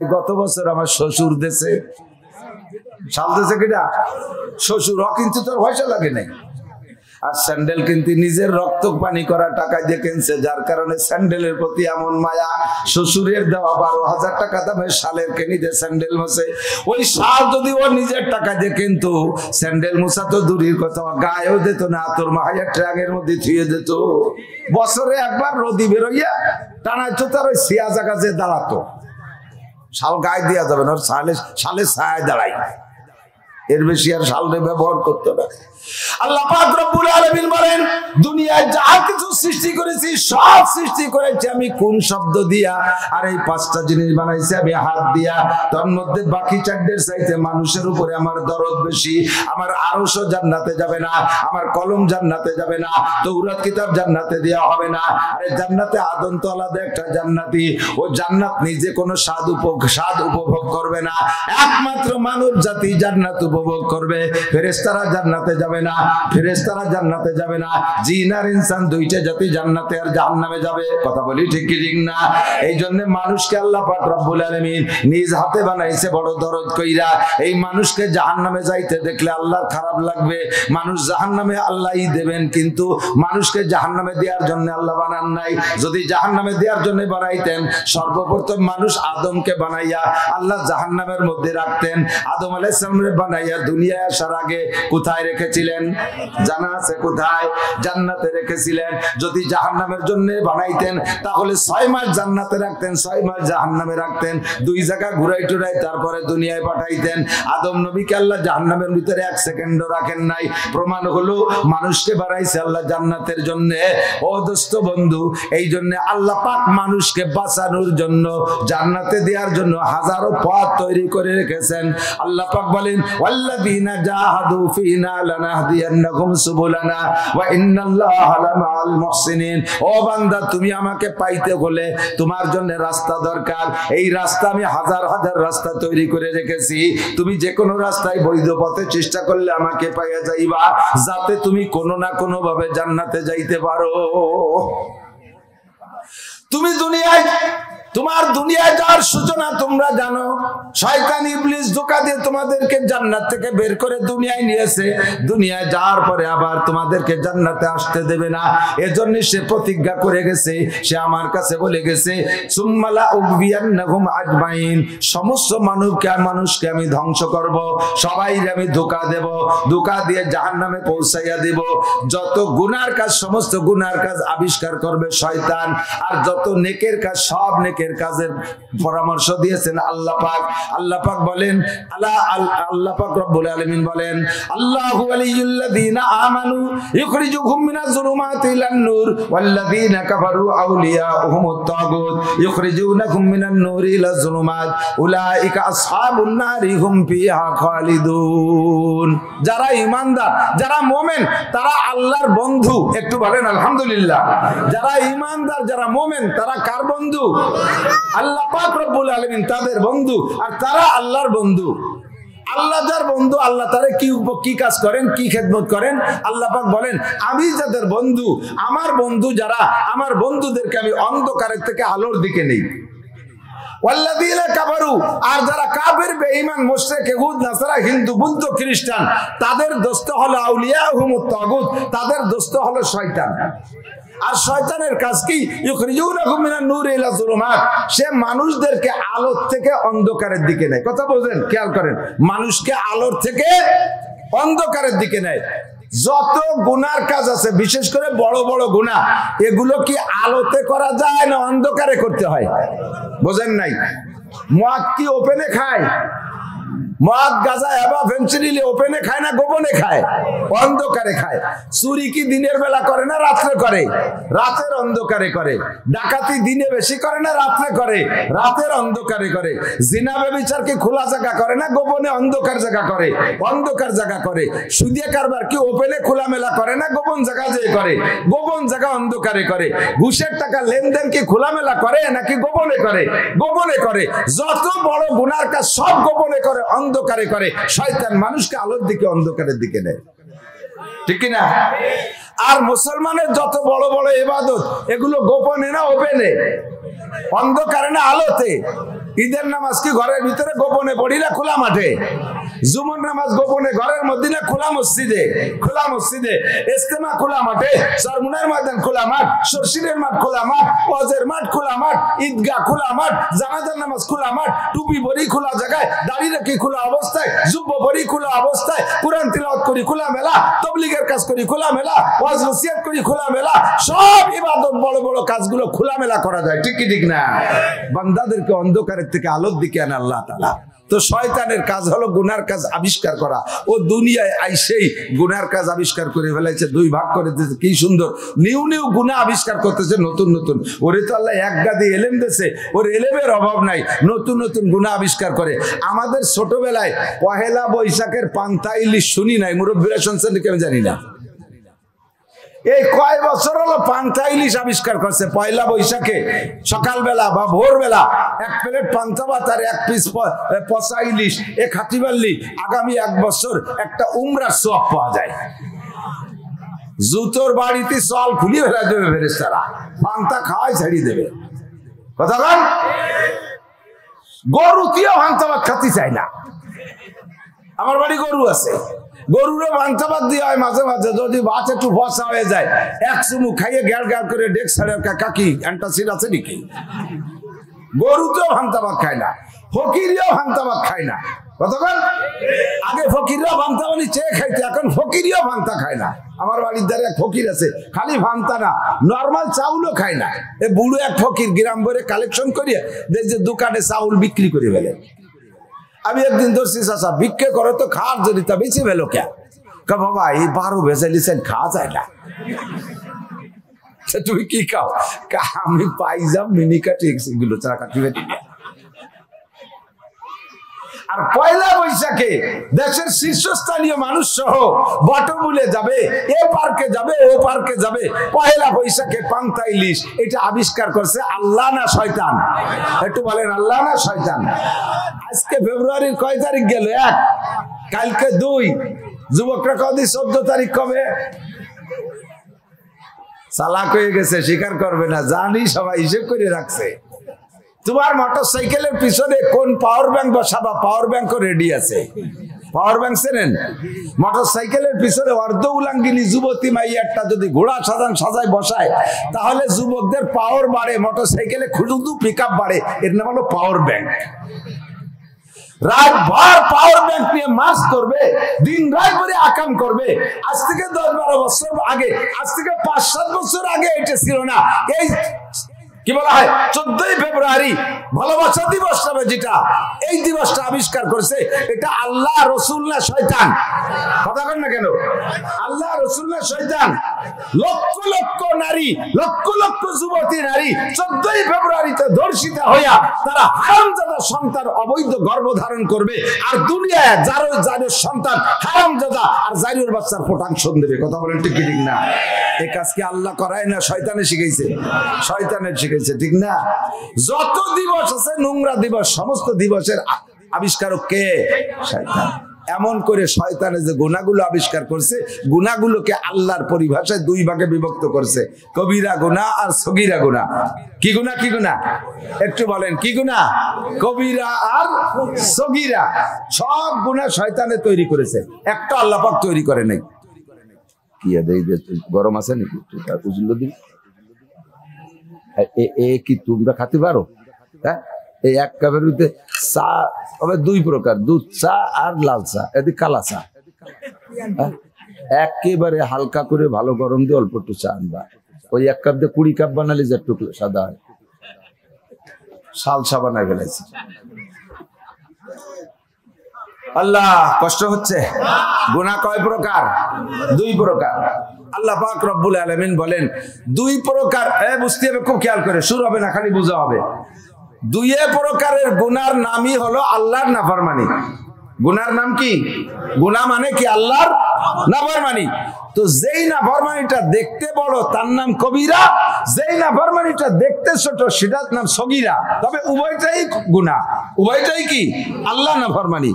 গত বছর আমার শ্বশুর দেশে শাল দেশে কিনা শ্বশুর কিন্তু তোর পয়সা লাগে নাই আর স্যান্ডেল কিন্তু নিজের রক্ত পানি করা টাকা দিয়ে কিনছে যার কারণে স্যান্ডেলের প্রতি এমন মায়া শ্বশুরের দেওয়া 12,000 টাকা দামের শালের কিনিতে স্যান্ডেল মোছে ওই শাল যদি ও নিজের টাকা দিয়ে কিন্তু স্যান্ডেল মোছা তো দূরের কথা গায়েও দিত না তোর মায়ের ট্রাঙের মধ্যে থুয়ে দিত বছরে একবার রোদি বেরোইয়া টানায় তো তার ওই সিয়া জায়গাতে দাঁড়াতো শাল গায়ে দেওয়া যাবে না শালে ছায় দাঁড়াই এর বেশি আর শালরে ব্যবহার করতো না আল্লাহ পাক রব্বুল আলামিন বলেন দুনিয়ায় যা কিছু সৃষ্টি করেছি সব সৃষ্টি করেছি আমি কোন শব্দ দিয়া আর এই 5টা জিনিস বানাইছি আমি হাত দিয়া তার মধ্যে বাকি 4টের চাইতে মানুষের উপরে আমার দরদ বেশি আমার আরশও জান্নাতে যাবে না আমার কলম জান্নাতে যাবে না তাওরাত কিতাব জান্নাতে দেয়া হবে না আরে জান্নাতে আদম তো আলাদা একটা জান্নাতি ও জান্নাত নিজে কোনো স্বাদ উপভোগ করবে না একমাত্র মানব জাতি জান্নাত উপভোগ করবে ফেরেশতারা জান্নাতে যাবে না ফেরেশতারা জান্নাতে যাবে না জিন আর ইনসান দুইটা জাতি জান্নাতে আর জাহান্নামে যাবে কথা বলি ঠিক কি ঠিক না এইজন্য মানুষকে আল্লাহ পাক রব্বুল আলামিন নিজ হাতে বানাইছে বড় দরদ কইরা এই মানুষকে জাহান্নামে যাইতে দেখলে আল্লাহর খারাপ লাগবে মানুষ জাহান্নামে আল্লাহই দেবেন কিন্তু মানুষকে জাহান্নামে দেওয়ার জন্য আল্লাহ বানান নাই যদি জাহান্নামে দেওয়ার জন্য বানাইতেন সর্বপ্রথম মানুষ আদমকে বানাইয়া আল্লাহ জাহান্নামের মধ্যে রাখতেন আদম আলাইহিস সালামের বানাইয়া দুনিয়ায় আসার আগে কোথায় রেখেছিলেন জানা আছে কোথায় জান্নাতে রেখেছিলেন যদি জাহান্নামের জন্য বানাইতেন তাহলে 6 মাস জান্নাতে রাখতেন 6 মাস জাহান্নামে রাখতেন দুই জায়গা ঘুরাই টুরাই তারপরে দুনিয়ায় পাঠাইতেন আদম নবীকে আল্লাহ জাহান্নামের ভিতরে 1 সেকেন্ডও রাখেন নাই প্রমাণ হলো মানুষকে বানাইছে আল্লাহ জান্নাতের জন্য ও দোস্ত বন্ধু এই জন্য আল্লাহ পাক মানুষকে বাঁচানোর জন্য জান্নাতে দেওয়ার জন্য হাজারো পথ তৈরি করে রেখেছেন আল্লাহ পাক বলেন ওয়াল্লাযীনা জাহাদু ফিনা লানাহদিয়ান্নাহুম সুবুলানা ওয়া ইন্নাল্লাহা লামাআল মুহসিনিন ও বান্দা তুমি আমাকে পাইতে হলে তোমার জন্য রাস্তা দরকার এই রাস্তা আমি হাজার হাজার রাস্তা তৈরি করে রেখেছি তুমি যে কোনো রাস্তায় বৈধ পথে চেষ্টা করলে আমাকে পাইয়া যাইবা যাতে তুমি কোনো না কোনো ভাবে জান্নাতে যাইতে পারো তুমি দুনিয়ায় তোমার দুনিয়ায় যাওয়ার সূচনা তোমরা জানো শয়তান ইবলিস ধোঁকা দিয়ে তোমাদেরকে জান্নাত থেকে বের করে দুনিয়ায় নিয়েছে দুনিয়ায় যাওয়ার পরে আবার তোমাদেরকে জান্নাতে আসতে দেবে না এজন্য সে প্রতিজ্ঞা করে গেছে সে আমার কাছে বলে গেছে সুম্মালা উগবিয়ান্নাহুম আজমাইন সমস্ত মানুষকে আমি ধ্বংস করব সবাইকে আমি ধোঁকা দেব ধোঁকা দিয়ে জাহান্নামে পৌঁছাইয়া দেব যত গুনার কাজ সমস্ত গুনার কাজ আবিষ্কার করবে শয়তান আর যত নেকের কাজ সব নেকের কাজের পরামর্শ দিয়েছেন আল্লাহ পাক বলেন আল্লাহ পাক রব্বুল আলামিন বলেন আল্লাহু ওয়ালিয়ুল্লাযীনা আমানু ইখরিজুহুম মিনাজ যুলুমাতি ইলান নূর ওয়াল্লাযীনা কাফারু আউলিয়াউহুমুত তাগুত ইখরিজুনাহুম মিনান নূরি ইলাজ যুলুমাত উলাইকা আসহাবুন নারি হুম ফিহা খালিদুন যারা ঈমানদার যারা মুমিন তারা আল্লাহর বন্ধু একটু বলেন আলহামদুলিল্লাহ যারা ঈমানদার যারা মুমিন তারা কার বন্ধু আল্লাহ পাক রব্বুল আলামিন তাদের বন্ধু আর তারা আল্লাহর বন্ধু আল্লাহ যার বন্ধু আল্লাহ তারে কি কাজ করেন কি খেদমত করেন আল্লাহ পাক বলেন আমি যাদের বন্ধু আমার বন্ধু যারা আমার বন্ধুদেরকে আমি অন্ধকারের থেকে আলোর দিকে নেই ওয়াল্লাযীনা কাফারু আর যারা কাফির বেঈমান মুশরিক ইহুদ নাসারা হিন্দু বৌদ্ধ খ্রিস্টান তাদের দোস্ত হলো আউলিয়াহুমুত তাগুত তাদের দোস্ত হলো শয়তান আর শয়তানের কাজ কি ইখরিজুনাহুম মিনান নূরি ইলা যুলুমাত সে মানুষদেরকে আলো থেকে অন্ধকারের দিকে নেয় কথা বুঝেন খেয়াল করেন মানুষকে আলোর থেকে অন্ধকারের দিকে নেয় যত গুনার কাজ আছে বিশেষ করে বড় বড় গুনাহ এগুলো কি আলোতে করা যায় না অন্ধকারে করতে হয় বুঝেন নাই মদ কি ওপেনে খায় মদ গাঁজা এবা ফেন্সিডিল ওপেনে খায় না গোপনে খায় অন্ধকারে খায় চুরি কি দিনের বেলা করে না রাত্রে করে রাতের অন্ধকারে করে ডাকাতি দিনে বেশি করে না রাত্রে করে রাতের অন্ধকারে করে জিনা ব্যভিচার কি খোলা জায়গা করে না গোপনে অন্ধকার জায়গা করে অন্ধকার জায়গা করে সুদিয়া কারবার কি ওপেনে খোলামেলা করে না গোপন জায়গা যেয়ে করে গোপন জায়গা অন্ধকারে করে ঘুষের টাকা লেনদেন কি খোলামেলা করে নাকি গোপনে করে গোপনে করে যত বড় গুনার কাজ সব গোপনে করে অন্ধকারে করে শয়তান মানুষকে আলোর দিকে অন্ধকারের দিকে নেয় ঠিক না আর মুসলমানের যত বড় বড় ইবাদত এগুলো গোপনে না ওপেনে অন্ধকারে না আলোতে ঈদের নামাজ কি ঘরের ভিতরে গোপনে পড়ি না খোলা মাঠে? জুমার নামাজ গোপনে ঘরের মধ্যে না খোলা মসজিদে? খোলা মসজিদে। ইজতেমা খোলা মাঠে, সরমুনার ময়দান খোলা মাঠ, শর্ষিরের মাঠ খোলা মাঠ, ওয়াজের মাঠ খোলা মাঠ, ঈদগাহ খোলা মাঠ, জানাজার নামাজ খোলা মাঠ, টুপি পরি খোলা জায়গায়, দাড়ি রাখি খোলা অবস্থায়, জুব্বা পরি খোলা অবস্থায়, কুরআন তিলাওয়াত করি খোলা মেলা, তাবলীগের কাজ করি খোলা মেলা, ওয়াজ নসিহত করি খোলা মেলা, সব ইবাদত বড় বড় কাজগুলো খোলা মেলা করা যায়, ঠিক কি ঠিক না? বান্দাদেরকে অন্ধকারের থেকে আলোর দিকে আনে আল্লাহ তাআলা। তো শয়তানের কাজ হলো গুনার কাজ আবিষ্কার করা। ও দুনিয়ায় আইসেই গুনার কাজ আবিষ্কার করে ফেলাইছে, দুই ভাগ করে দিয়েছে। কি সুন্দর নিউ নিউ গুনাহ আবিষ্কার করতেছে, নতুন নতুন। ওরে তো আল্লাহ এক গাদি এলেম দিয়েছে, ওর এলেমের অভাব নাই, নতুন নতুন গুনাহ আবিষ্কার করে। আমাদের ছোটবেলায় পহেলা বৈশাখের পান্তা ইলিশ শুনি নাই, মুরব্বীরা শুনছেন কি আমি জানি না। এই কয় বছর হলো পান্তা ইলিশ আবিষ্কার করছে। পয়লা বৈশাখে সকালবেলা বা ভোরবেলা এক প্লেট পান্তা ভাত আর এক পিস পচা ইলিশ এ খাতি পারলি আগামী 1 বছর একটা উমরার সওয়াব পাওয়া যায়। জুতোর বাড়িতে সল খুলি ফেলা দেবে ফেরেশতারা, পান্তা খাওয়াই ছাড়িয়ে দেবে। কথা বল, গরু কেউ পান্তা ভাত খাতে চায় না। আমার বাড়ি গরু আছে, গরুরে পান্তা ভাত দিয়ে হয় মাঝে মাঝে, যদি ভাত একটু ফসা হয়ে যায় এক চুমুক খাইয়ে গ্যার গ্যার করে ডেক ছাড়ে, কাকি অ্যান্টাসিড আছে নাকি? গরুতেও পান্তা ভাত খায় না, ফকিরিও পান্তা ভাত খায় না। কতক্ষণ আগে ফকিররা ভান্তা মানে চেয়ে খাইতে, এখন ফকিরিও ভান্তা খায় না। আমার বাড়ির ধারে এক ফকির আছে, খালি ভান্তা না নর্মাল চাউলও খায় না। এ বুড়ো এক ফকির গ্রাম ভরে কালেকশন করিয়ে যে দোকানে চাউল বিক্রি করে ফেলে। আমি একদিন ধরছি, চাচা ভিক্ষে করো তো, খাওয়ার জন্য তা বেশি ভেলো কে? বাবা এই 12 ভেজালিছেন খাওয়া যায় না। তুমি কি খাও? আমি পাইজাম মিনিকাটি এগুলো চা কাটি। আর পয়লা বৈশাখে দেশের শীর্ষস্থানীয় মানুষ সহ বটমূলে যাবে, এ পার্কে যাবে, ও পার্কে যাবে। পয়লা বৈশাখে পান্তা ইলিশ এটা আবিষ্কার করছে আল্লাহ না শয়তান? একটু বলেন আল্লাহ না শয়তান? আজকে ফেব্রুয়ারির কয় তারিখ গেল? 1, কালকে 2। যুবকরা কদি 14 তারিখ কবে? চালাক হয়ে গেছে, স্বীকার করবে না, জানি সবাই হিসেব করে রাখছে। তোমার মোটরসাইকেলের পিছনে কোন পাওয়ার ব্যাংক বসাবা? পাওয়ার ব্যাংকও রেডি আছে। পাওয়ার ব্যাংক চেনেন? মোটরসাইকেলের পিছনে অর্ধ উলাঙ্গিনী যুবতী মাইয়ারটা যদি ঘোড়া সাজায় বসায়, তাহলে যুবকদের পাওয়ার বাড়ে, মোটরসাইকেলে শুধু পিকআপ বাড়ে। এর নাম হলো পাওয়ার ব্যাংক। রাতভর পাওয়ার ব্যাংক নিয়ে মাস করবে, দিন রাত করে আকাম করবে। আজ থেকে 10-12 বছর আগে, আজ থেকে 5-7 বছর আগে এটা ছিল না। এই কি বলা হয় 14ই ফেব্রুয়ারি ভালোবাসা দিবস নামে যেটা, এই দিবসটা আবিষ্কার করছে, এটা আল্লাহ রসুল না শয়তান? কথা বলেন না কেন? আল্লাহ রসুল না শয়তান? লক্ষ লক্ষ নারী, লক্ষ লক্ষ যুবতী নারী 14ই ফেব্রুয়ারিতে ধর্ষিতা হইয়া তারা হারামজাদা সন্তান অবৈধ গর্ভধারণ করবে, আর দুনিয়ায় যারো সন্তান হারামজাদা আর জারির বাচ্চার ফোটাংশন দেবে। কথা বলেন ঠিক ঠিক না? এই কাজকে আল্লাহ করায় না, শয়তানে শিখাইছে? শয়তানের শিখাইছে, ঠিক না? যত দিবস আছে নোংরা দিবস, সমস্ত দিবসের আবিষ্কারক কে? শয়তান। এমন করে শয়তানে যে গুনাহগুলো আবিষ্কার করছে, গুনাহগুলোকে আল্লাহর পরিভাষায় 2 ভাগে বিভক্ত করছে, কবিরা গুনাহ আর সগীরা গুনাহ। কি গুনাহ? কি গুনাহ? একটু বলেন কি গুনাহ? কবিরা আর সগীরা। সব গুনাহ শয়তানে তৈরি করেছে, একটা আল্লাহ পাক তৈরি করে নাই। কি গরম আছে নাকি? কি তোমরা খাতে পারো? হ্যাঁ, এই 1 কাপের ভিতরে চা হবে 2 প্রকার, দুধ চা আর লাল চা, এদিকে কালা চা। একেবারে হালকা করে ভালো গরম দিয়ে অল্প একটু চা আনবা। ওই 1 কাপ দিয়ে 20 কাপ বানালে যে একটু সাদা হয়। সালসা বানায় ফেলেছে। আল্লাহ কষ্ট হচ্ছে। গুনাহ কয় প্রকার? 2 প্রকার। আল্লাহ পাক রব্বুল আলামিন বলেন 2 প্রকার। বুঝতে হবে, খুব খেয়াল করে, শুরু হবে না খালি বোঝা হবে। 2 প্রকারের গুনার নামই হলো আল্লাহর নাফরমানি। গুনার নাম কি? গুনাহ মানে কি? আল্লাহর নাফরমানি। তো যেই নাফরমানিটা দেখতে বড় তার নাম কবিরা, যেই নাফরমানিটা দেখতে ছোট সেটার নাম সগীরা। তবে উভয়টাই গুনাহ, উভয়টাই কি? আল্লাহ নাফরমানি।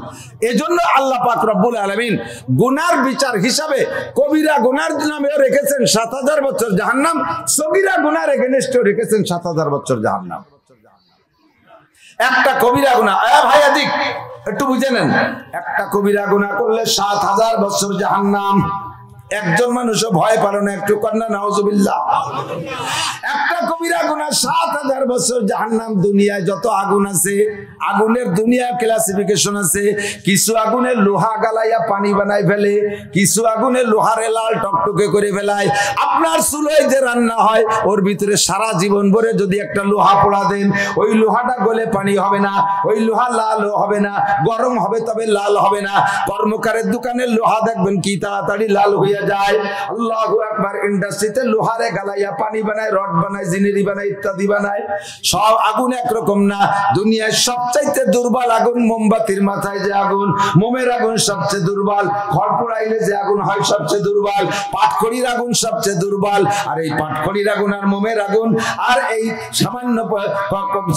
এজন্য আল্লাহ পাক রব্বুল আলামিন গুনার বিচার হিসাবে কবিরা গুনার নামেও রেখেছেন 7000 বছর জাহান্নাম, সগীরা গুনার এগেইনস্টেও রেখেছেন 7000 বছর জাহান্নাম। একটা কবিরা গুনাহ, ভাই আদিক একটু বুঝে নেন, একটা কবিরা গুনাহ করলে ৭,০০০ বছর জাহান্নাম। একজন মানুষও ভয় পালো না, একটু কন্যা নাউজুবিল্লাহ। একটা কবিরা গুনাহ ৭,০০০ বছর জাহান্নাম। দুনিয়ায় যত আগুন আছে, আগুনের দুনিয়া ক্লাসিফিকেশন আছে। কিছু আগুনের লোহা গালাইয়া পানি বানাই ফেলে, কিছু আগুনের লোহারে লাল টকটকে করে ফেলায়। আপনার চুলোয় যে রান্না হয় ওর ভিতরে সারা জীবন ভরে যদি একটা লোহা পোড়া দেন, ওই লোহাটা গলে পানি হবে না, ওই লোহা লাল হবে না, গরম হবে তবে লাল হবে না। কর্মকারের দোকানের লোহা দেখবেন কি তাড়াতাড়ি লাল হইয়া যায়। আল্লাহু আকবার। ইন্ডাস্ট্রিতে লোহারে গালাইয়া পানি বানায়, রড বানায়, জিনেরি বানায়, ইত্যাদি বানায়। সব আগুন একরকম না। দুনিয়ায় সবচাইতে দুর্বল আগুন মোমবাতির মাথায় যে আগুন, মোমের আগুন সবচেয়ে দুর্বল। খড় পোড়াইলে যে আগুন হয় সবচেয়ে দুর্বল। পাটখড়ির আগুন সবচেয়ে দুর্বল। আর এই পাটখড়ির আগুন আর মোমের আগুন আর এই সামান্য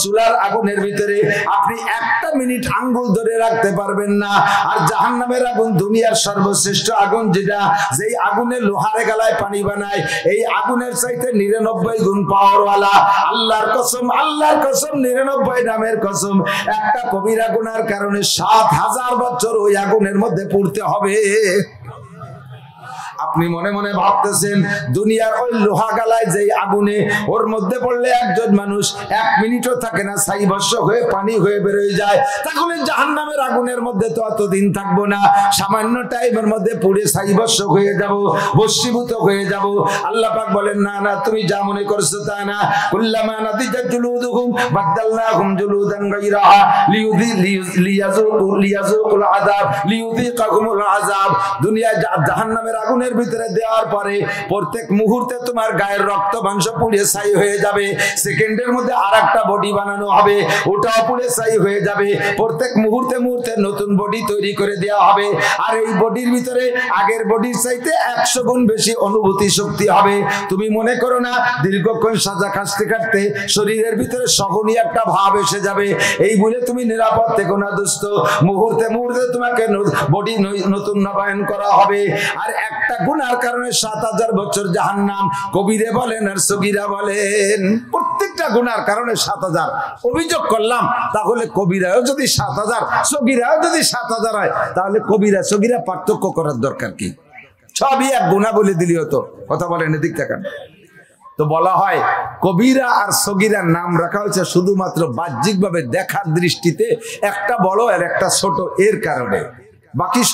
চুলার আগুনের ভিতরে আপনি একটা মিনিট আঙ্গুল ধরে রাখতে পারবেন না। আর জাহান্নামের আগুন দুনিয়ার সর্বশ্রেষ্ঠ আগুন, যেটা যেই আগুনে লোহারে গালায় পানি বানায়, এই আগুনের চাইতে ৯৯ গুণ পাওয়ারওয়ালা। আল্লাহর কসম, আল্লাহর কসম, ৯৯ নামের কসম। একটা কবিরা গুনার কারণে ৭,০০০ বছর ওই আগুনের মধ্যে পড়তে হবে। আপনি মনে মনে ভাবতেছেন দুনিয়ার ওই লোহা গালায় যেই আগুনে, ওর মধ্যে পড়লে একজন মানুষ ১ মিনিটও থাকে না, ছাই ভস্ম হয়ে পানি হয়ে বেরোয় যায়। তাহলে জাহান্নামের আগুনের মধ্যে তো অতদিন থাকবো না, সামান্য টাইমের মধ্যে পুড়ে ছাই ভস্ম হয়ে যাব, ভস্মীভূত হয়ে যাব। আল্লাহ পাক বলেন, না না, তুমি যা মনে করছো তা না। কুল্লামা নাদিজাত জুলুদুহুম বাদদালনাহুম জুলুদান গায়রাহা লিয়াযুকুল আযাব লিয়ুযীকাহুমুল আযাব। দুনিয়ায় জাহান্নামের আগুনের ভিতরে দেওয়ার পরে প্রত্যেক মুহূর্তে তোমার গায়ের রক্ত মাংস পুড়ে ছাই হয়ে যাবে। সেকেন্ডের মধ্যে আরেকটা বডি বানানো হবে, ওটাও পুড়ে ছাই হয়ে যাবে। প্রত্যেক মুহূর্তে মুহূর্তে নতুন বডি তৈরি করে দেওয়া হবে। আর এই বডির ভিতরে আগের বডির চাইতে ১০০ গুণ বেশি অনুভূতি শক্তি হবে। তুমি মনে করো না দীর্ঘক্ষণ সাজা কাটতে কাটতে শরীরের ভিতরে সহনীয় একটা ভাব এসে যাবে, এই বলে তুমি নিরাপদ থেকো না দোস্ত। মুহূর্তে মুহূর্তে তোমাকে বডি নতুন নবায়ন করা হবে। আর একটা গুনার কারণে ৭,০০০ বছর জাহান্নাম। কবিরে বলেন আর সগীরা বলেন, প্রত্যেকটা গুনার কারণে ৭,০০০। অভিযোগ করলাম, তাহলে কবিরাও যদি ৭,০০০, সগীরাও যদি ৭,০০০ হয়, তাহলে কবিরা সগীরা পার্থক্য করার দরকার কি? সবই এক গুনাহ বলে দিলি হতো। কথা বলেন, এদিক তাকান। তো বলা হয় কবিরা আর সগীরার নাম রাখা হয়েছে শুধুমাত্র বাহ্যিকভাবে দেখার দৃষ্টিতে, একটা বড় আর একটা ছোট, এর কারণে। বাকি